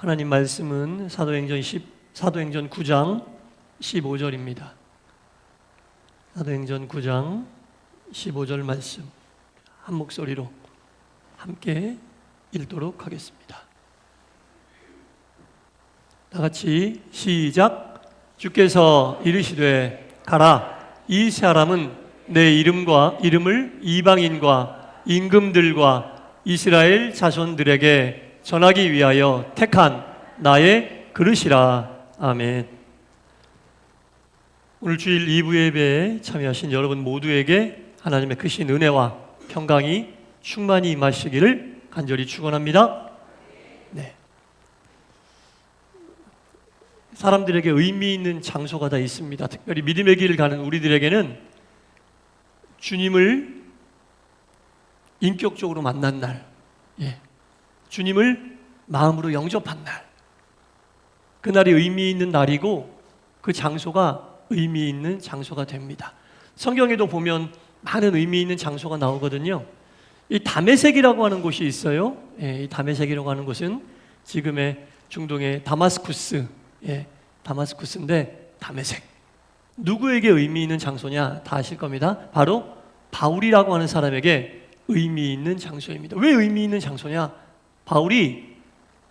하나님 말씀은 사도행전 9장 15절입니다. 사도행전 9장 15절 말씀 한 목소리로 함께 읽도록 하겠습니다. 다 같이 시작. 주께서 이르시되 가라. 이 사람은 내 이름을 이방인과 임금들과 이스라엘 자손들에게 전하기 위하여 택한 나의 그릇이라. 아멘. 오늘 주일 2부 예배에 참여하신 여러분 모두에게 하나님의 크신 은혜와 평강이 충만히 임하시기를 간절히 축원합니다. 네. 사람들에게 의미 있는 장소가 다 있습니다. 특별히 믿음의 길을 가는 우리들에게는 주님을 인격적으로 만난 날, 주님을 마음으로 영접한 날, 그날이 의미 있는 날이고 그 장소가 의미 있는 장소가 됩니다. 성경에도 보면 많은 의미 있는 장소가 나오거든요. 이 다메섹이라고 하는 곳이 있어요. 이 다메섹이라고 하는 곳은 지금의 중동의 다마스쿠스인데 다메섹. 누구에게 의미 있는 장소냐? 다 아실 겁니다. 바로 바울이라고 하는 사람에게 의미 있는 장소입니다. 왜 의미 있는 장소냐? 바울이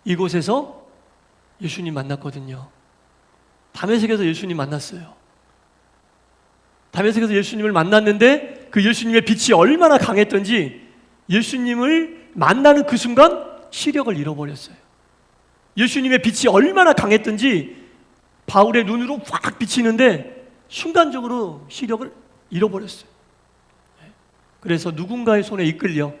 이곳에서 예수님 만났거든요. 다메섹에서 예수님 만났어요. 다메섹에서 예수님을 만났는데 그 예수님의 빛이 얼마나 강했던지 예수님을 만나는 그 순간 시력을 잃어버렸어요. 예수님의 빛이 얼마나 강했던지 바울의 눈으로 확 비치는데 순간적으로 시력을 잃어버렸어요. 그래서 누군가의 손에 이끌려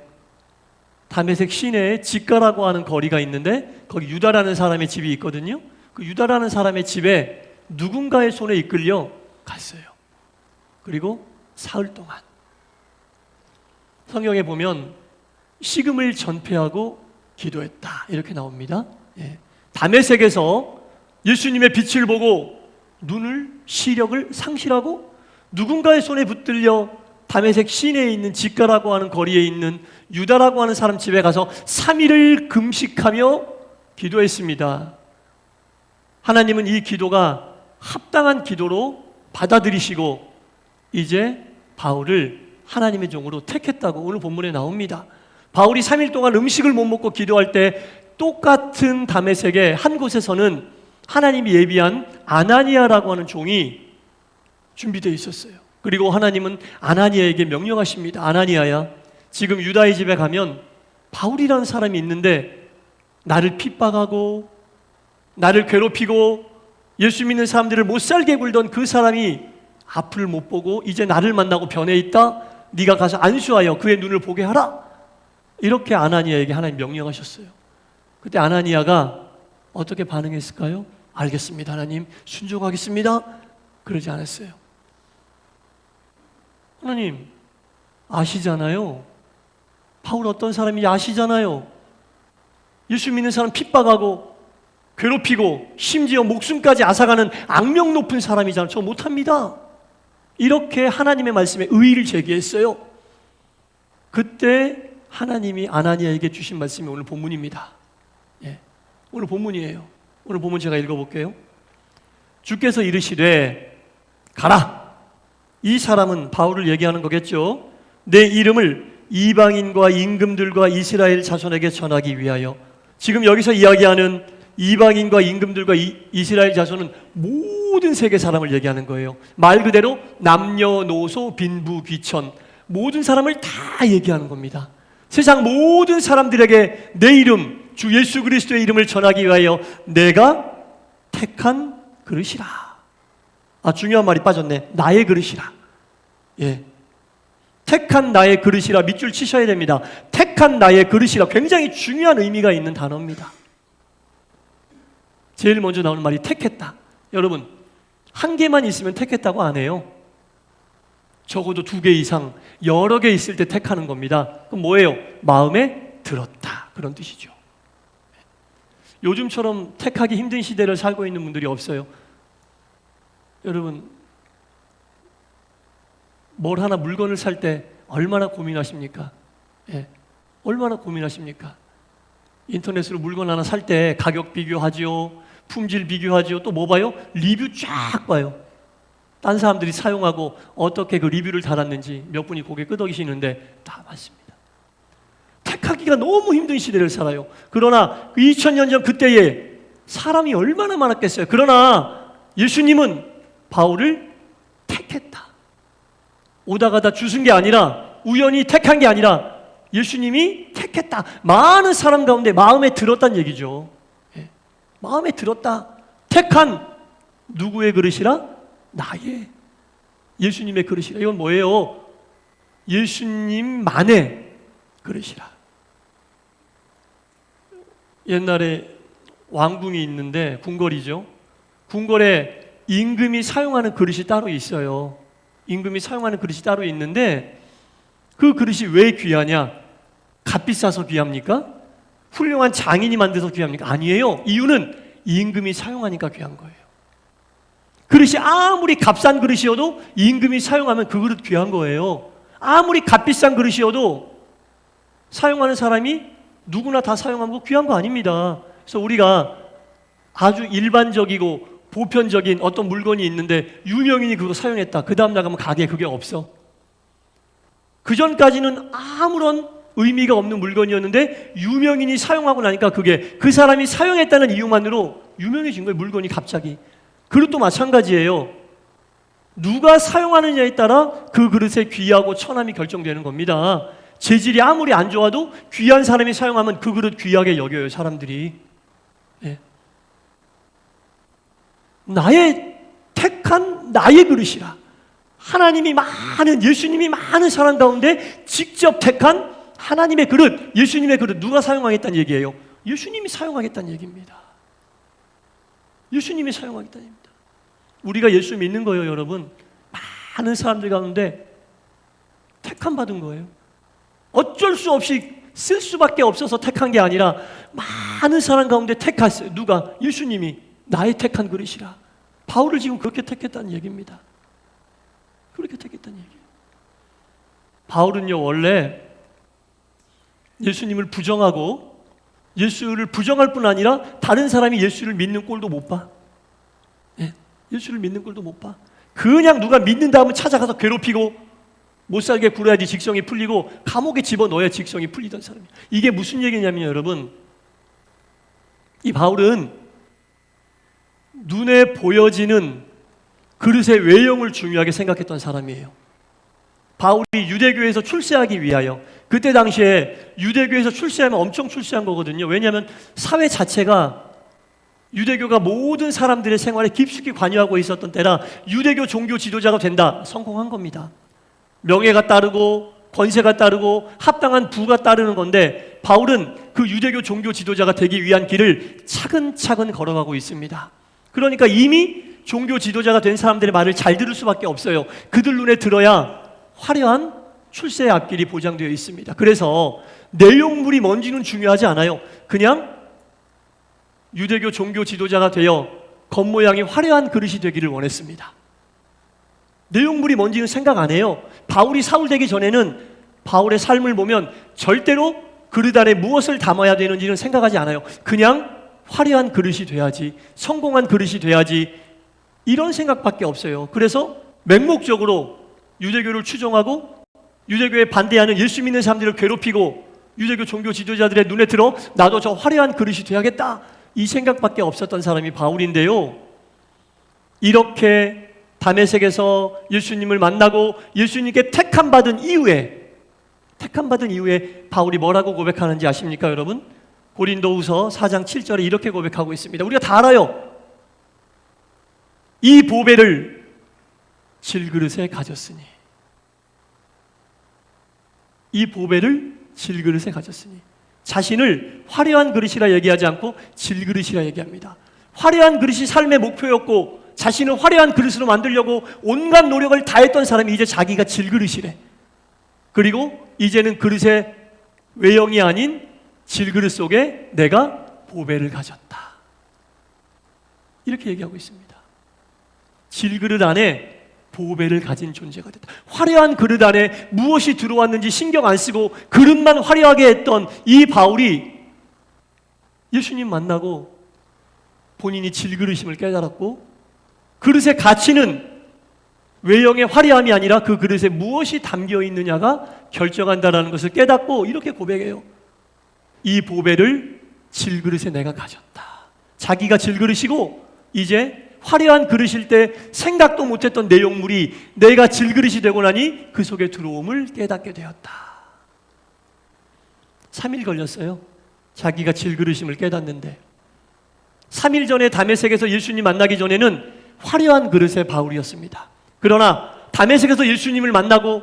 다메섹 시내에 직가라고 하는 거리가 있는데 거기 유다라는 사람의 집이 있거든요. 그 유다라는 사람의 집에 누군가의 손에 이끌려 갔어요. 그리고 사흘 동안 성경에 보면 식음을 전폐하고 기도했다 이렇게 나옵니다. 다메섹에서 예수님의 빛을 보고 시력을 상실하고 누군가의 손에 붙들려 다메섹 시내에 있는 직가라고 하는 거리에 있는 유다라고 하는 사람 집에 가서 3일을 금식하며 기도했습니다. 하나님은 이 기도가 합당한 기도로 받아들이시고 이제 바울을 하나님의 종으로 택했다고 오늘 본문에 나옵니다. 바울이 3일 동안 음식을 못 먹고 기도할 때 똑같은 다메섹의 한 곳에서는 하나님이 예비한 아나니아라고 하는 종이 준비되어 있었어요. 그리고 하나님은 아나니아에게 명령하십니다. 아나니아야, 지금 유다의 집에 가면 바울이라는 사람이 있는데 나를 핍박하고 나를 괴롭히고 예수 믿는 사람들을 못 살게 굴던 그 사람이 앞을 못 보고 이제 나를 만나고 변해 있다. 네가 가서 안수하여 그의 눈을 보게 하라. 이렇게 아나니아에게 하나님 명령하셨어요. 그때 아나니아가 어떻게 반응했을까요? 알겠습니다, 하나님. 순종하겠습니다. 그러지 않았어요. 하나님 아시잖아요. 바울 어떤 사람인지 아시잖아요. 예수 믿는 사람 핍박하고 괴롭히고 심지어 목숨까지 앗아가는 악명 높은 사람이잖아요. 저 못합니다. 이렇게 하나님의 말씀에 의의를 제기했어요. 그때 하나님이 아나니아에게 주신 말씀이 오늘 본문입니다. 오늘 본문이에요. 오늘 본문 제가 읽어볼게요. 주께서 이르시되 가라. 이 사람은 바울을 얘기하는 거겠죠. 내 이름을 이방인과 임금들과 이스라엘 자손에게 전하기 위하여. 지금 여기서 이야기하는 이방인과 임금들과 이스라엘 자손은 모든 세계 사람을 얘기하는 거예요. 말 그대로 남녀노소 빈부귀천 모든 사람을 다 얘기하는 겁니다. 세상 모든 사람들에게 내 이름, 주 예수 그리스도의 이름을 전하기 위하여 내가 택한 그릇이라. 중요한 말이 빠졌네. 나의 그릇이라. 택한 나의 그릇이라 밑줄 치셔야 됩니다. 택한 나의 그릇이라 굉장히 중요한 의미가 있는 단어입니다. 제일 먼저 나오는 말이 택했다. 여러분, 한 개만 있으면 택했다고 안 해요. 적어도 2개 이상 여러 개 있을 때 택하는 겁니다. 그럼 뭐예요? 마음에 들었다. 그런 뜻이죠. 요즘처럼 택하기 힘든 시대를 살고 있는 분들이 없어요. 여러분, 뭘 하나 물건을 살 때 얼마나 고민하십니까? 얼마나 고민하십니까? 인터넷으로 물건 하나 살 때 가격 비교하지요, 품질 비교하지요, 또 뭐 봐요? 리뷰 쫙 봐요. 딴 사람들이 사용하고 어떻게 그 리뷰를 달았는지 몇 분이 고개 끄덕이시는데 다 맞습니다. 택하기가 너무 힘든 시대를 살아요. 그러나 2000년 전 그때에 사람이 얼마나 많았겠어요. 그러나 예수님은 바울을 택했다. 오다 가다 주신 게 아니라, 우연히 택한 게 아니라 예수님이 택했다. 많은 사람 가운데 마음에 들었다는 얘기죠. 예. 마음에 들었다. 택한 누구의 그릇이라? 나의, 예수님의 그릇이라. 이건 뭐예요? 예수님만의 그릇이라. 옛날에 왕궁이 있는데, 궁궐이죠. 궁궐에 임금이 사용하는 그릇이 따로 있어요. 임금이 사용하는 그릇이 따로 있는데, 그 그릇이 왜 귀하냐? 값비싸서 귀합니까? 훌륭한 장인이 만들어서 귀합니까? 아니에요. 이유는 임금이 사용하니까 귀한 거예요. 그릇이 아무리 값싼 그릇이어도 임금이 사용하면 그 그릇 귀한 거예요. 아무리 값비싼 그릇이어도 사용하는 사람이 누구나 다 사용하면 귀한 거 아닙니다. 그래서 우리가 아주 일반적이고 보편적인 어떤 물건이 있는데 유명인이 그거 사용했다. 그 다음 나가면 가게에 그게 없어. 그 전까지는 아무런 의미가 없는 물건이었는데 유명인이 사용하고 나니까 그게 그 사람이 사용했다는 이유만으로 유명해진 거예요. 물건이 갑자기. 그릇도 마찬가지예요. 누가 사용하느냐에 따라 그 그릇의 귀하고 천함이 결정되는 겁니다. 재질이 아무리 안 좋아도 귀한 사람이 사용하면 그 그릇 귀하게 여겨요, 사람들이. 예. 나의 택한 나의 그릇이라. 하나님이 많은, 예수님이 많은 사람 가운데 직접 택한 하나님의 그릇, 예수님의 그릇, 누가 사용하겠다는 얘기예요? 예수님이 사용하겠다는 얘기입니다. 예수님이 사용하겠다는 얘기입니다. 우리가 예수 믿는 거예요, 여러분. 많은 사람들 가운데 택함 받은 거예요. 어쩔 수 없이 쓸 수밖에 없어서 택한 게 아니라 많은 사람 가운데 택했어요. 누가? 예수님이 나의 택한 그릇이라. 바울을 지금 그렇게 택했다는 얘기입니다. 그렇게 택했다는 얘기예요. 바울은요, 원래 예수님을 부정하고 예수를 부정할 뿐 아니라 다른 사람이 예수를 믿는 꼴도 못 봐. 예, 예수를 믿는 꼴도 못 봐. 그냥 누가 믿는다 하면 찾아가서 괴롭히고 못 살게 굴어야지 직성이 풀리고 감옥에 집어넣어야 직성이 풀리던 사람이에요. 이게 무슨 얘기냐면 여러분, 이 바울은 눈에 보여지는 그릇의 외형을 중요하게 생각했던 사람이에요. 바울이 유대교에서 출세하기 위하여, 그때 당시에 유대교에서 출세하면 엄청 출세한 거거든요. 왜냐하면 사회 자체가 유대교가 모든 사람들의 생활에 깊숙이 관여하고 있었던 때라 유대교 종교 지도자가 된다, 성공한 겁니다. 명예가 따르고 권세가 따르고 합당한 부가 따르는 건데 바울은 그 유대교 종교 지도자가 되기 위한 길을 차근차근 걸어가고 있습니다. 그러니까 이미 종교 지도자가 된 사람들의 말을 잘 들을 수밖에 없어요. 그들 눈에 들어야 화려한 출세의 앞길이 보장되어 있습니다. 그래서 내용물이 뭔지는 중요하지 않아요. 그냥 유대교 종교 지도자가 되어 겉모양이 화려한 그릇이 되기를 원했습니다. 내용물이 뭔지는 생각 안 해요. 바울이 사울 되기 전에는 바울의 삶을 보면 절대로 그릇 안에 무엇을 담아야 되는지는 생각하지 않아요. 그냥 화려한 그릇이 돼야지, 성공한 그릇이 돼야지, 이런 생각밖에 없어요. 그래서 맹목적으로 유대교를 추종하고 유대교에 반대하는 예수 믿는 사람들을 괴롭히고 유대교 종교 지도자들의 눈에 들어 나도 저 화려한 그릇이 돼야겠다, 이 생각밖에 없었던 사람이 바울인데요. 이렇게 다메섹에서 예수님을 만나고 예수님께 택함받은 이후에 바울이 뭐라고 고백하는지 아십니까, 여러분? 고린도후서 4장 7절에 이렇게 고백하고 있습니다. 우리가 다 알아요. 이 보배를 질그릇에 가졌으니, 이 보배를 질그릇에 가졌으니, 자신을 화려한 그릇이라 얘기하지 않고 질그릇이라 얘기합니다. 화려한 그릇이 삶의 목표였고 자신을 화려한 그릇으로 만들려고 온갖 노력을 다했던 사람이 이제 자기가 질그릇이래. 그리고 이제는 그릇의 외형이 아닌 질그릇 속에 내가 보배를 가졌다, 이렇게 얘기하고 있습니다. 질그릇 안에 보배를 가진 존재가 됐다. 화려한 그릇 안에 무엇이 들어왔는지 신경 안 쓰고 그릇만 화려하게 했던 이 바울이 예수님 만나고 본인이 질그릇임을 깨달았고 그릇의 가치는 외형의 화려함이 아니라 그 그릇에 무엇이 담겨 있느냐가 결정한다는 것을 깨닫고 이렇게 고백해요. 이 보배를 질그릇에 내가 가졌다. 자기가 질그릇이고 이제 화려한 그릇일 때 생각도 못했던 내용물이 내가 질그릇이 되고 나니 그 속에 들어옴을 깨닫게 되었다. 3일 걸렸어요. 자기가 질그릇임을 깨닫는데 3일 전에 다메섹에서 예수님 만나기 전에는 화려한 그릇의 바울이었습니다. 그러나 다메섹에서 예수님을 만나고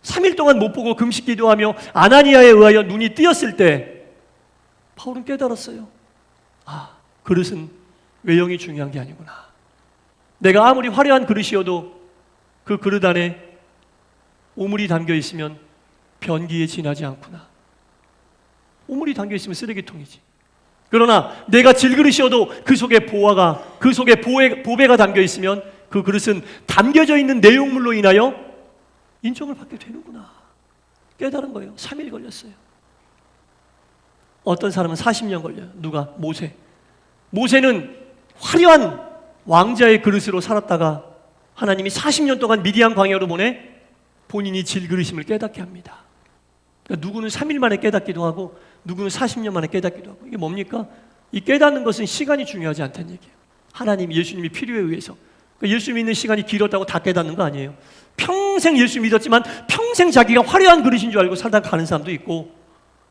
3일 동안 못 보고 금식 기도하며 아나니아에 의하여 눈이 뜨였을 때 바울은 깨달았어요. 아, 그릇은 외형이 중요한 게 아니구나. 내가 아무리 화려한 그릇이어도 그 그릇 안에 오물이 담겨 있으면 변기에 지나지 않구나. 오물이 담겨 있으면 쓰레기통이지. 그러나 내가 질그릇이어도 그 속에 보배가 담겨 있으면 그 그릇은 담겨져 있는 내용물로 인하여 인정을 받게 되는구나. 깨달은 거예요. 3일 걸렸어요. 어떤 사람은 40년 걸려요. 누가? 모세는 화려한 왕자의 그릇으로 살았다가 하나님이 40년 동안 미디안 광야로 보내 본인이 질그릇임을 깨닫게 합니다. 그러니까 누구는 3일 만에 깨닫기도 하고 누구는 40년 만에 깨닫기도 하고. 이게 뭡니까? 이 깨닫는 것은 시간이 중요하지 않다는 얘기예요. 하나님, 예수님이 필요에 의해서. 그러니까 예수 믿는 시간이 길었다고 다 깨닫는 거 아니에요. 평생 예수 믿었지만 평생 자기가 화려한 그릇인 줄 알고 살다 가는 사람도 있고,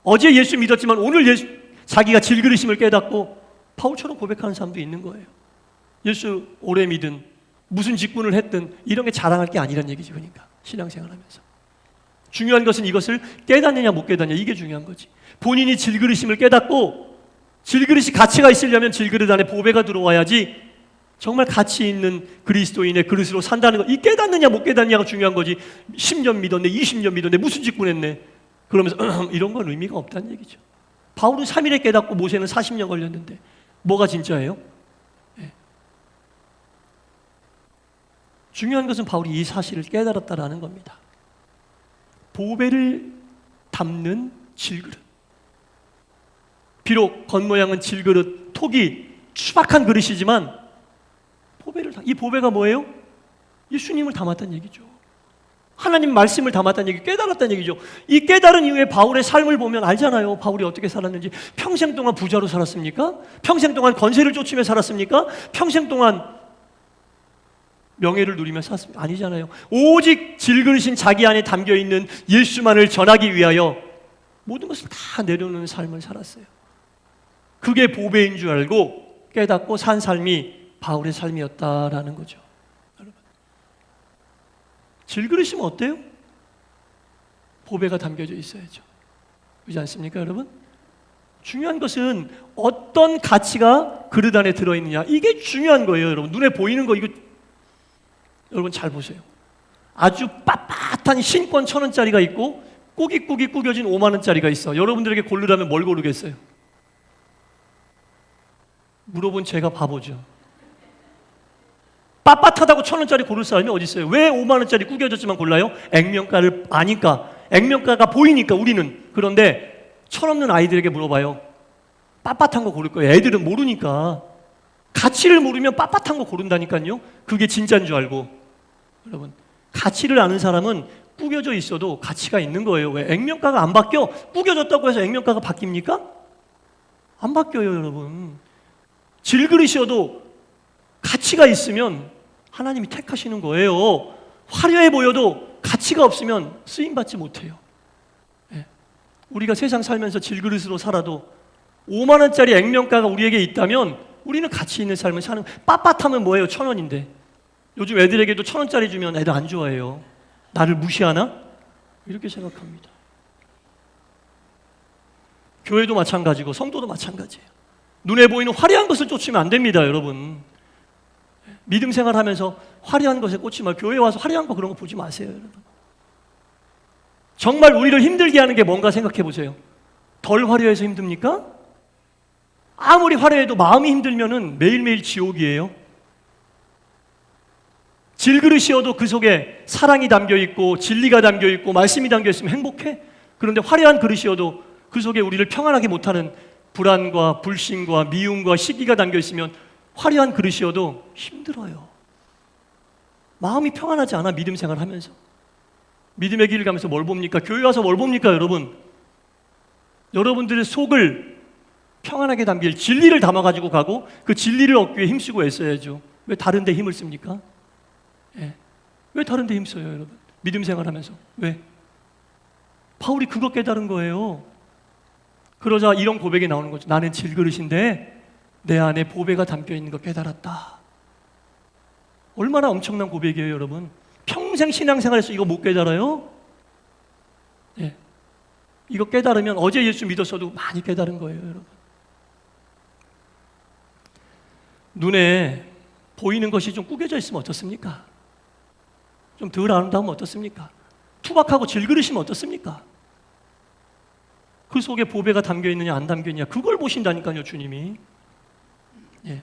어제 예수 믿었지만 오늘 자기가 질그릇임을 깨닫고 바울처럼 고백하는 사람도 있는 거예요. 예수 오래 믿은, 무슨 직분을 했든 이런 게 자랑할 게 아니란 얘기지. 그러니까 신앙생활하면서 중요한 것은 이것을 깨닫느냐 못 깨닫느냐, 이게 중요한 거지. 본인이 질그릇임을 깨닫고, 질그릇이 가치가 있으려면 질그릇 안에 보배가 들어와야지 정말 가치 있는 그리스도인의 그릇으로 산다는 거, 이 깨닫느냐 못 깨닫느냐가 중요한 거지. 10년 믿었네, 20년 믿었네, 무슨 직분했네 그러면서 이런 건 의미가 없다는 얘기죠. 바울은 3일에 깨닫고 모세는 40년 걸렸는데 뭐가 진짜예요? 네. 중요한 것은 바울이 이 사실을 깨달았다라는 겁니다. 보배를 담는 질그릇. 비록 겉모양은 질그릇, 톡이 추박한 그릇이지만 이 보배가 뭐예요? 예수님을 담았다는 얘기죠. 하나님 말씀을 담았다는 얘기, 깨달았다는 얘기죠. 이 깨달은 이후에 바울의 삶을 보면 알잖아요. 바울이 어떻게 살았는지. 평생 동안 부자로 살았습니까? 평생 동안 권세를 쫓으며 살았습니까? 평생 동안 명예를 누리며 살았습니까? 아니잖아요. 오직 질그릇인 자기 안에 담겨있는 예수만을 전하기 위하여 모든 것을 다 내려놓는 삶을 살았어요. 그게 보배인 줄 알고 깨닫고 산 삶이 바울의 삶이었다라는 거죠. 여러분, 질그릇이면 어때요? 보배가 담겨져 있어야죠. 그렇지 않습니까, 여러분? 중요한 것은 어떤 가치가 그릇 안에 들어있느냐, 이게 중요한 거예요. 여러분, 눈에 보이는 거, 이거 여러분 잘 보세요. 아주 빳빳한 신권 1,000원짜리가 있고 꾸깃꾸깃 꾸겨진 5만 원짜리가 있어. 여러분들에게 고르라면 뭘 고르겠어요? 물어본 제가 바보죠. 빳빳하다고 1,000원짜리 고를 사람이 어디 있어요? 왜 5만 원짜리 꾸겨졌지만 골라요? 액면가를 아니까, 액면가가 보이니까 우리는. 그런데 철없는 아이들에게 물어봐요. 빳빳한 거 고를 거예요. 애들은 모르니까. 가치를 모르면 빳빳한 거 고른다니까요. 그게 진짜인 줄 알고. 여러분, 가치를 아는 사람은 꾸겨져 있어도 가치가 있는 거예요. 왜? 액면가가 안 바뀌어. 꾸겨졌다고 해서 액면가가 바뀝니까? 안 바뀌어요, 여러분. 질그릇이어도 가치가 있으면 하나님이 택하시는 거예요. 화려해 보여도 가치가 없으면 쓰임받지 못해요. 네. 우리가 세상 살면서 질그릇으로 살아도 5만 원짜리 액면가가 우리에게 있다면 우리는 가치 있는 삶을 사는. 빳빳하면 뭐예요? 1,000원인데. 요즘 애들에게도 1,000원짜리 주면 애들 안 좋아해요. 나를 무시하나? 이렇게 생각합니다. 교회도 마찬가지고 성도도 마찬가지예요. 눈에 보이는 화려한 것을 쫓으면 안 됩니다, 여러분. 믿음 생활하면서 화려한 것에 꽂지 말고 교회 와서 화려한 거 그런 거 보지 마세요, 여러분. 정말 우리를 힘들게 하는 게 뭔가 생각해 보세요. 덜 화려해서 힘듭니까? 아무리 화려해도 마음이 힘들면은 매일매일 지옥이에요. 질그릇이어도 그 속에 사랑이 담겨있고 진리가 담겨있고 말씀이 담겨있으면 행복해. 그런데 화려한 그릇이어도 그 속에 우리를 평안하게 못하는 불안과 불신과 미움과 시기가 담겨 있으면 화려한 그릇이어도 힘들어요. 마음이 평안하지 않아. 믿음 생활하면서 믿음의 길을 가면서 뭘 봅니까? 교회 와서 뭘 봅니까? 여러분, 여러분들의 속을 평안하게 담길 진리를 담아가지고 가고 그 진리를 얻기 위해 힘쓰고 애써야죠. 왜 다른 데 힘을 씁니까? 예. 왜 다른 데 힘써요, 여러분? 믿음 생활하면서. 왜? 바울이 그거 깨달은 거예요. 그러자 이런 고백이 나오는 거죠. 나는 질그릇인데 내 안에 보배가 담겨 있는 거 깨달았다. 얼마나 엄청난 고백이에요, 여러분. 평생 신앙생활에서 이거 못 깨달아요? 예. 이거 깨달으면 어제 예수 믿었어도 많이 깨달은 거예요, 여러분. 눈에 보이는 것이 좀 구겨져 있으면 어떻습니까? 좀 덜 아름다우면 어떻습니까? 투박하고 질그릇이면 어떻습니까? 그 속에 보배가 담겨 있느냐 안 담겨 있느냐 그걸 보신다니까요, 주님이. 예.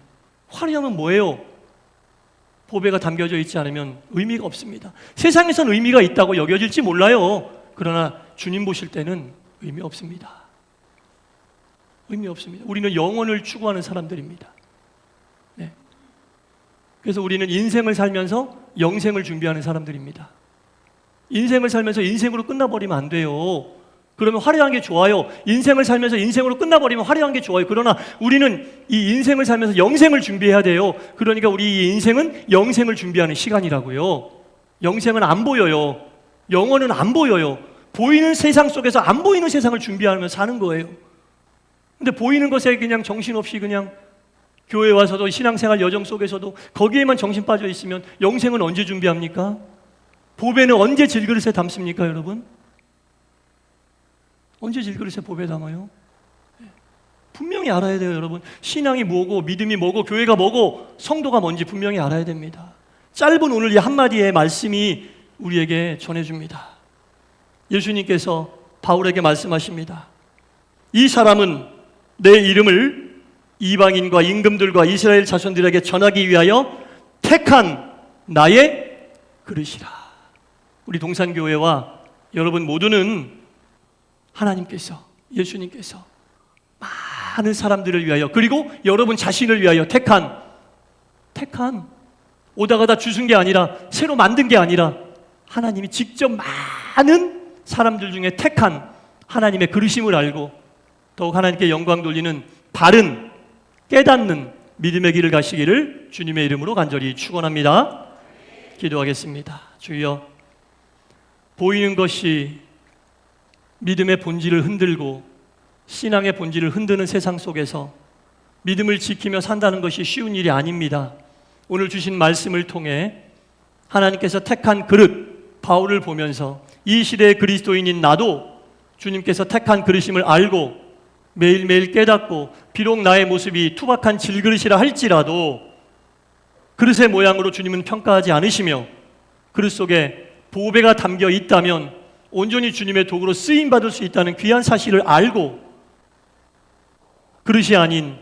화려하면 뭐예요? 보배가 담겨져 있지 않으면 의미가 없습니다. 세상에선 의미가 있다고 여겨질지 몰라요. 그러나 주님 보실 때는 의미 없습니다. 의미 없습니다. 우리는 영원을 추구하는 사람들입니다. 네. 그래서 우리는 인생을 살면서 영생을 준비하는 사람들입니다. 인생을 살면서 인생으로 끝나버리면 안 돼요. 그러면 화려한 게 좋아요. 인생을 살면서 인생으로 끝나버리면 화려한 게 좋아요. 그러나 우리는 이 인생을 살면서 영생을 준비해야 돼요. 그러니까 우리 이 인생은 영생을 준비하는 시간이라고요. 영생은 안 보여요. 영혼은 안 보여요. 보이는 세상 속에서 안 보이는 세상을 준비하면서 사는 거예요. 근데 보이는 것에 그냥 정신없이 그냥 교회 와서도 신앙생활 여정 속에서도 거기에만 정신 빠져 있으면 영생은 언제 준비합니까? 보배는 언제 질그릇에 담습니까, 여러분? 언제 질그릇에 보배 담아요? 분명히 알아야 돼요, 여러분. 신앙이 뭐고 믿음이 뭐고 교회가 뭐고 성도가 뭔지 분명히 알아야 됩니다. 짧은 오늘 이 한마디의 말씀이 우리에게 전해줍니다. 예수님께서 바울에게 말씀하십니다. 이 사람은 내 이름을 이방인과 임금들과 이스라엘 자손들에게 전하기 위하여 택한 나의 그릇이라. 우리 동산교회와 여러분 모두는 하나님께서, 예수님께서 많은 사람들을 위하여 그리고 여러분 자신을 위하여 택한 오다 가다 주신 게 아니라 새로 만든 게 아니라 하나님이 직접 많은 사람들 중에 택한 하나님의 그릇임을 알고 더욱 하나님께 영광 돌리는 바른 깨닫는 믿음의 길을 가시기를 주님의 이름으로 간절히 축원합니다. 기도하겠습니다. 주여, 보이는 것이 믿음의 본질을 흔들고 신앙의 본질을 흔드는 세상 속에서 믿음을 지키며 산다는 것이 쉬운 일이 아닙니다. 오늘 주신 말씀을 통해 하나님께서 택한 그릇 바울을 보면서 이 시대의 그리스도인인 나도 주님께서 택한 그릇임을 알고 매일매일 깨닫고 비록 나의 모습이 투박한 질그릇이라 할지라도 그릇의 모양으로 주님은 평가하지 않으시며 그릇 속에 보배가 담겨 있다면 온전히 주님의 도구로 쓰임받을 수 있다는 귀한 사실을 알고 그릇이 아닌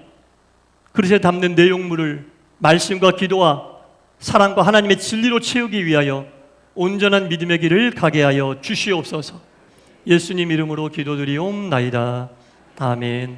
그릇에 담는 내용물을 말씀과 기도와 사랑과 하나님의 진리로 채우기 위하여 온전한 믿음의 길을 가게 하여 주시옵소서. 예수님 이름으로 기도드리옵나이다. 아멘.